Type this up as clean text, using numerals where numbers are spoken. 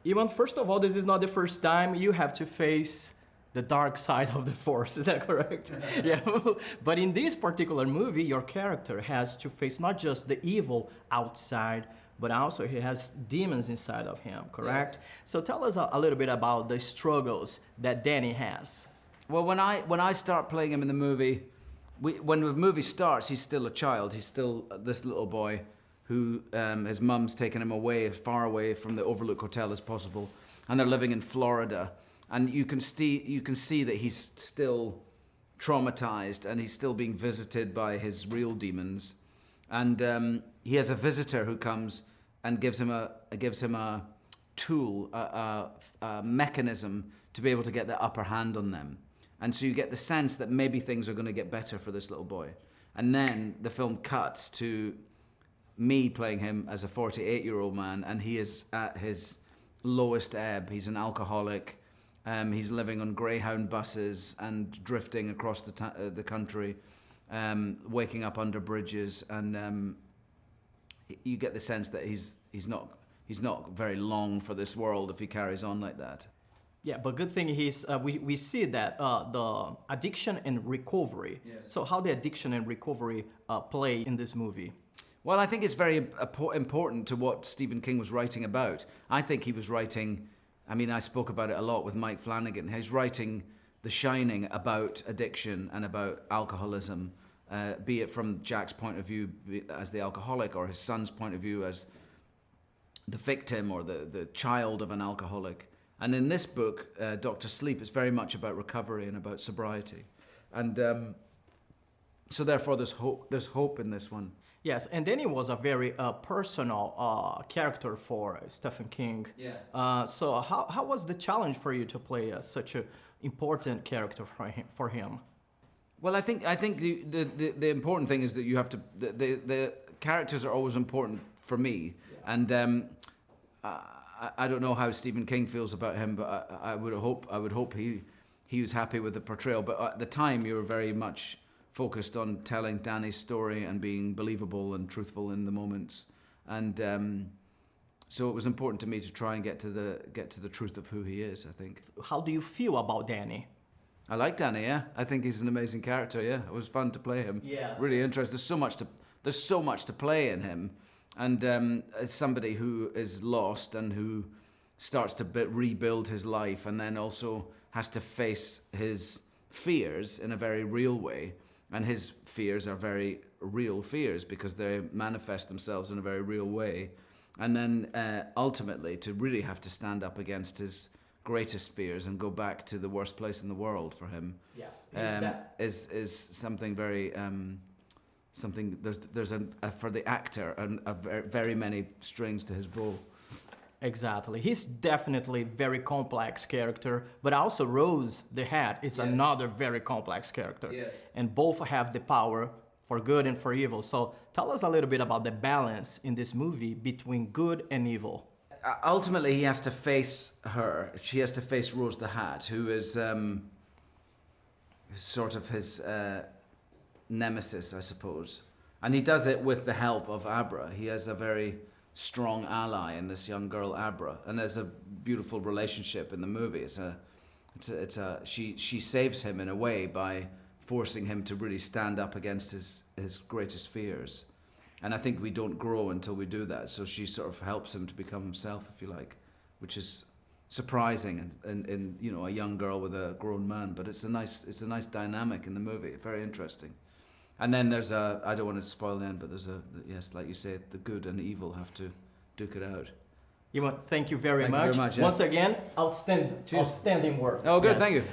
Ewan, first of all, this is not the first time you have to face the dark side of the Force. Is that correct? Yeah. But in this particular movie, your character has to face not just the evil outside, but also he has demons inside of him, correct? Yes. So tell us a little bit about the struggles that Danny has. Well, when I start playing him in the movie, when the movie starts, he's still a child. He's still this little boy who his mum's taken him away, as far away from the Overlook Hotel as possible, and they're living in Florida. And you can see that he's still traumatized, and he's still being visited by his real demons. And he has a visitor who comes and gives him a tool, a mechanism to be able to get the upper hand on them. And so you get the sense that maybe things are going to get better for this little boy. And then the film cuts to me playing him as a 48-year-old man, and he is at his lowest ebb. He's an alcoholic. He's living on Greyhound buses and drifting across the country, waking up under bridges, and you get the sense that he's not very long for this world if he carries on like that. Yeah, but good thing is we see that the addiction and recovery. Yes. So how the addiction and recovery play in this movie? Well, I think it's very important to what Stephen King was writing about. I think he was writing, I mean, I spoke about it a lot with Mike Flanagan. He's writing The Shining about addiction and about alcoholism, be it from Jack's point of view as the alcoholic, or his son's point of view as the victim or the child of an alcoholic. And in this book, Dr. Sleep, it's very much about recovery and about sobriety. And so therefore there's hope in this one. Yes, and Danny was a very personal character for Stephen King. Yeah. So how was the challenge for you to play such an important character for him? Well, I think the important thing is that you have to the characters are always important for me, yeah. And I don't know how Stephen King feels about him, but I would hope he was happy with the portrayal. But at the time, you were very much focused on telling Danny's story and being believable and truthful in the moments, and so it was important to me to try and get to the truth of who he is, I think. How do you feel about Danny? I like Danny, yeah. I think he's an amazing character, yeah. It was fun to play him. Yes. Really interesting. There's so much to play in him, and as somebody who is lost and who starts to rebuild his life, and then also has to face his fears in a very real way. And his fears are very real fears because they manifest themselves in a very real way. And then ultimately to really have to stand up against his greatest fears and go back to the worst place in the world for him. Yes. Is something very something there's for the actor very many strings to his bow. Exactly. He's definitely very complex character, but also Rose the Hat is Yes. another very complex character. Yes. And both have the power for good and for evil. So tell us a little bit about the balance in this movie between good and evil. Ultimately, he has to face her. She has to face Rose the Hat, who is sort of his nemesis, I suppose. And he does it with the help of Abra. He has a very strong ally in this young girl, Abra, and there's a beautiful relationship in the movie. She saves him in a way by forcing him to really stand up against his greatest fears. And I think we don't grow until we do that. So she sort of helps him to become himself, if you like, which is surprising in you know, a young girl with a grown man. But it's a nice dynamic in the movie. Very interesting. And then there's I don't want to spoil the end, but yes, like you said, the good and evil have to duke it out. Ewan, thank you very much. Thank you very much, yeah. Once again, outstanding work. Oh, good, Yes. thank you.